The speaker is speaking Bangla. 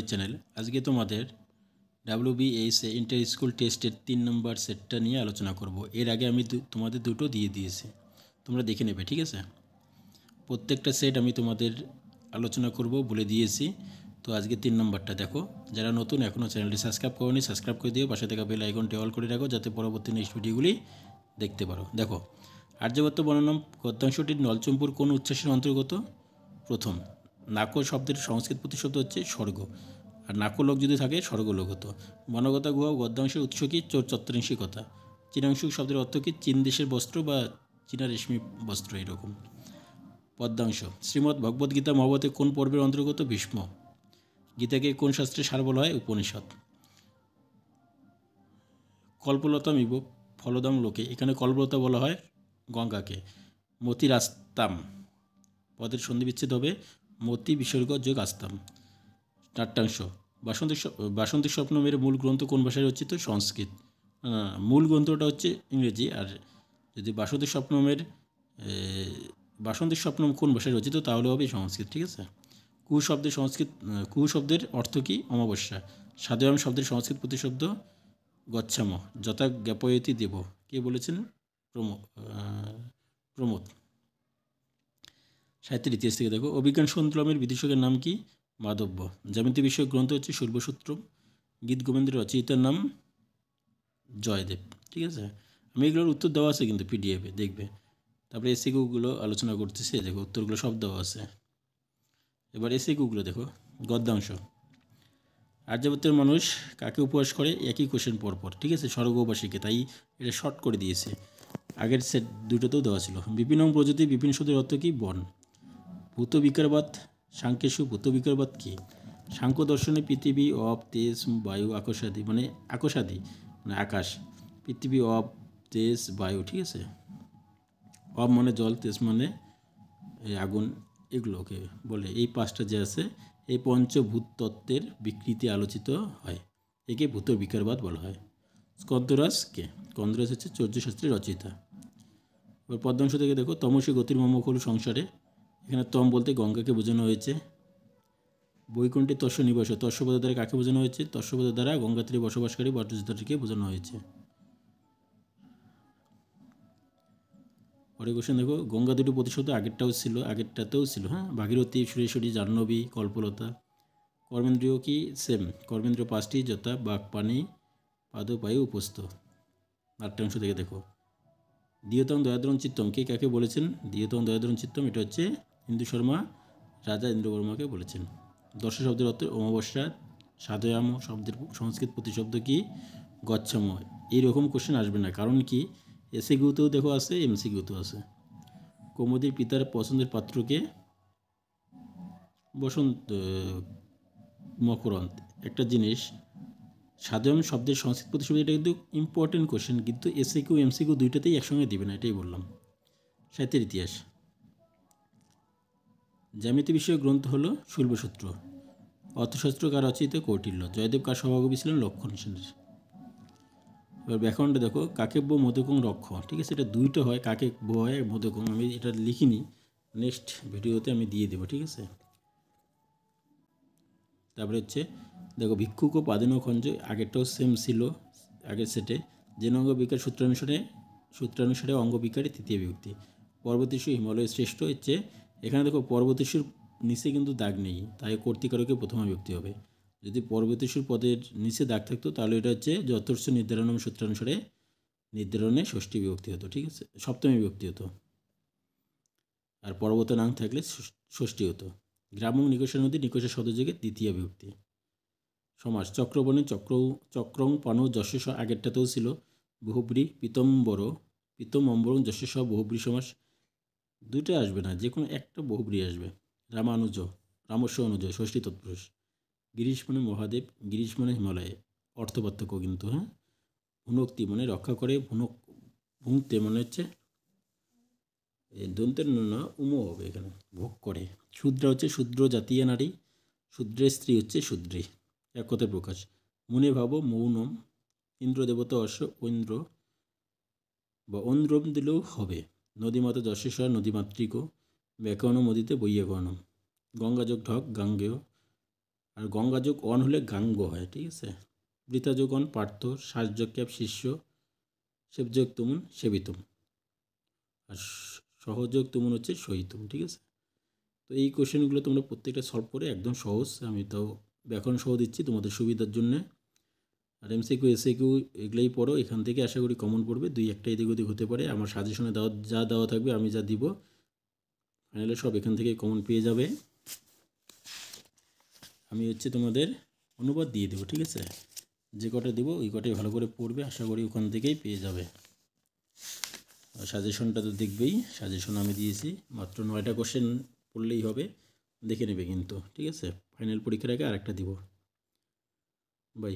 My channel. আজকে তোমাদের WBS ইন্টার স্কুল টেস্টের 3 নম্বর সেটটা নিয়ে আলোচনা করব। এর আগে আমি তোমাদের দুটো দিয়ে দিয়েছি, তোমরা দেখে নেবে, ঠিক আছে। প্রত্যেকটা সেট আমি তোমাদের আলোচনা করব বলে দিয়েছি। তো আজকে 3 নম্বরটা দেখো। যারা নতুন এখনও চ্যানেলটি সাবস্ক্রাইব করোনি সাবস্ক্রাইব করে দিও, পাশে থাকা বেল আইকনটি অল করে রাখো যাতে পরবর্তী নেক্সট ভিডিওগুলি দেখতে পারো। দেখো, আর্যভট্ট বর্ণনাম গদ্যাংশটির নলচম্পুর কোন উচ্ছ্বাসের অন্তর্গত? প্রথম। নাকো শব্দের সংস্কৃত প্রতিশব্দ হচ্ছে স্বর্গ, আর নাকোলোক যদি থাকে স্বর্গলোক হতো। বনগতা গুহা গদ্যাংশের উৎস কি? চোর চত্বরিংশী কথা। চীনাংশু শব্দের অর্থ কি? চীন দেশের বস্ত্র বা চীনা রেশমি বস্ত্র, এরকম। পদ্যাংশ। শ্রীমদ্ ভগবদ্গীতা মহাভারতে কোন পর্বের অন্তর্গত? ভীষ্ম। গীতাকে কোন শাস্ত্রের সার বলা হয়? উপনিষদ। কল্পলতামিব ফলদং লোকে, এখানে কল্পলতা বলা হয় গঙ্গাকে। মতিরাস্তাম পদের সন্ধিবিচ্ছেদ হবে মতি বিসর্গ যোগ আস্তাম। নাট্যাংশ। বাসন্তী স্বপ্ন মেয়ের মূল গ্রন্থ কোন ভাষায় রচিত? সংস্কৃত। মূল গ্রন্থটা হচ্ছে ইংরেজি, আর যদি বাসন্তী স্বপ্ন কোন ভাষায় রচিত তাহলে হবে সংস্কৃত, ঠিক আছে। কুশব্দের অর্থ কি? অমাবস্যা। সাধুয়াম শব্দের সংস্কৃত প্রতিশব্দ গচ্ছাম। যথা জ্ঞাপয়তি দেব, কে বলেছেন? প্রমোদ। সাহিত্যের ইতিহাস থেকে দেখো, অভিজ্ঞান সন্তুলমের বিদূষকের নাম কি? মাধব্য। জ্যামিতি বিষয়ক গ্রন্থ হচ্ছে শৈলসূত্র। গীত গোবিন্দের রচয়িতার নাম জয়দেব, ঠিক আছে। আমি এগুলোর উত্তর দেওয়া আছে কিন্তু পিডিএফে, দেখবে। তারপরে এসিকিউগুলো আলোচনা করতেছে, দেখো উত্তরগুলো সব দেওয়া আছে। এবার এসিকিউগুলো দেখো। গদ্যাংশ। আর্যাবর্তের মানুষ কাকে উপবাস করে? একই কোশ্চেন পরপর, ঠিক আছে, স্বর্গবাসীকে, তাই এটা শর্ট করে দিয়েছে। আগের সেট দুটোতেও দেওয়া ছিল। বিভিন্ন প্রজাতি বিভিন্ন শব্দের অর্থ কি? বন। ভূত বিকারবাদ সাংকেশু। ভূত বিকারবাদ কি? সাংখ্য দর্শনে পৃথিবী, অপ, তেজ, বায়ু, আকাশাদি, মানে আকাশাদি মানে আকাশ। পৃথিবী, অপ, তেজ, বায়ু, ঠিক আছে। অপ মানে জল, তেজ মানে আগুন, এগুলোকে বলে। এই পাঁচটা যে আছে, এই পঞ্চভূত তত্ত্বের বিকৃতি আলোচিত হয়, একে ভূত বিকারবাদ বলা হয়। স্কন্দরাজকে? স্কন্দরাজ হচ্ছে চৌর্যশাস্ত্রের রচয়িতা। এবার পদ্মাংশ থেকে দেখো, তমসী গতির মমক হল সংসারে। এখানে তম বলতে গঙ্গাকে বোঝানো হয়েছে। বৈকুণ্ঠে তস্য নিবাস, তস্যপদের দ্বারা কাকে বোঝানো হয়েছে? তস্যপদের দ্বারা গঙ্গা তীরে বসবাসকারী বটযোদ্ধাটিকে বোঝানো হয়েছে। পরে কোশ্চেন দেখো, গঙ্গা দুটো প্রতিশব্দ আগেরটাতেও ছিল, হ্যাঁ। ভাগীরথী, সুরেশ্বরী, জাহ্নবী, কল্পলতা। কর্মেন্দ্রিয় কি? সেম। কর্মেন্দ্রিয় 5টি, যথা বাক, পানি, পাদপায়ু, উপস্থ। নাট্যাংশ থেকে দেখো, দিয়তং দয়াদ্রং চিত্তম, কে কাকে বলেছেন? দিয়তং দয়াদ্রং চিত্তম, এটা হচ্ছে হিন্দু শর্মা রাজা ইন্দ্রবর্মাকে বলেছেন। দর্শ শব্দের অর্থ অমাবস্যা। সাধয়াম শব্দের সংস্কৃত প্রতিশব্দ কি? গচ্ছাম। এইরকম কোশ্চেন আসবে না, কারণ কি এসিকিউতেও দেখো আছে, এমসিকিউতেও আছে। কৌমুদীর পিতার পছন্দের পাত্রকে? বসন্ত, মকরন্দ। একটা জিনিস, সাধয়াম শব্দের সংস্কৃত প্রতিশব্দ, এটা কিন্তু ইম্পর্টেন্ট কোশ্চেন, কিন্তু এসিকিউ এমসিকিউ দুইটাতেই একসঙ্গে দিবে না, এটাই বললাম। সাহিত্যের ইতিহাস। জ্যামিতি বিষয়ক গ্রন্থ হলো শৈলসূত্র। অর্থশাস্ত্র কার রচয়িত? কৌটিল্য। জয়দেব কার সভাকবি ছিলেন? লক্ষণ সেনের। এবার ব্যাকরণটা দেখো, কাকেব্য মধুকং রক্ষ, ঠিক আছে। এটা দুইটা হয়, কাকেব্য হয়, মধুকং। আমি এটা লিখিনি, নেক্সট ভিডিওতে আমি দিয়ে দেবো, ঠিক আছে। তারপরে হচ্ছে দেখো, ভিক্ষুক ও পাদেন খঞ্জ, আগেরটাও সেম ছিল আগের সেটে। জেন অঙ্গ বিকার সূত্রানুসারে অঙ্গ বিকারে তৃতীয় বিভক্তি। পর্বতেশু হিমালয় শ্রেষ্ঠ হচ্ছে, এখানে দেখো পর্বতেশুর নিচে কিন্তু দাগ নেই, তাই কর্তিকারকে প্রথম বিভক্তি হবে। যদি পর্বতেশুর পদের নিচে দাগ থাকতো তাহলে এটা হচ্ছে যথর্ষ নির্ধারণ সূত্রানুসারে নির্ধারণে ষষ্ঠী বিভক্তি হতো, ঠিক আছে, সপ্তমী বিভক্তি হতো। আর পর্বত নাম থাকলে ষষ্ঠী হতো। গ্রামং নিকষা নদী, নিকষা শব্দযোগে দ্বিতীয় বিভক্তি। সমাস। চক্রবর্ণে চক্রং পানু যশস্ব, আগেরটাতেও ছিল বহুব্রী। পিতম্বরং যশস্ব, বহুব্রী সমাস। দুইটা আসবে না, যে কোনো একটা বহুব্রী আসবে। রামস্ব অনুজ, ষষ্ঠী তৎপুরুষ। গিরিশ মানে মহাদেব, গিরিশ মানে হিমালয়ে, অর্থপার্থক্য কিন্তু, হ্যাঁ। ভুনক্তি মানে রক্ষা করে, ভুংতে মানে হচ্ছে দন্তের না উমো হবে এখানে, ভোগ করে। শূদ্রা হচ্ছে শূদ্র জাতীয় নারী, শূদ্রের স্ত্রী হচ্ছে শূদ্রী, এক কথায় প্রকাশ। মনে ভাবো মৌনম। ইন্দ্র দেবতা ঐন্দ্র বা ঐন্দ্রম দিলেও হবে। নদীমাতা যশেশ্বর, নদীমাতৃক। ব্যাকরণ নদীতে বইয়াকরণম। গঙ্গা যোগ ঢক, গাঙ্গেয়। আর গঙ্গা যোগ অন হলে গাঙ্গ হয়, ঠিক আছে। বৃতা যোগ অন পার্থ, শ্বাস যোগ ক্যাপ শিষ্য, সেব যোগ তুমুন সেবিতুম, আর সহযোগ তুমুন হচ্ছে সহিতুম, ঠিক আছে। তো এই কোশ্চেনগুলো তোমরা প্রত্যেকটা সলভ করে একদম সহজ, আমি তাও ব্যাকরণ সহ দিচ্ছি তোমাদের সুবিধার জন্যে। আর এমসিকিউ এসিকিউ এগুলোই পড়ো, এখান থেকে আশা করি কমন পড়বে, দুই একটা এদিক ওদিক হতে পারে। আমার সাজেশনে যা দেওয়া থাকবে আমি যা দিব ফাইনালে সব এখান থেকে কমন পেয়ে যাবে। আমি হচ্ছে তোমাদের অনুবাদ দিয়ে দেবো, ঠিক আছে। যে কটা দিব ওই কটাই ভালো করে পড়বে, আশা করি ওখান থেকেই পেয়ে যাবে। আর সাজেশনটা তো দেখবেই, সাজেশন আমি দিয়েছি, মাত্র 9টা কোশ্চেন পড়লেই হবে, দেখে নেবে কিন্তু, ঠিক আছে। ফাইনাল পরীক্ষার আগে আরেকটা দিব। বাই।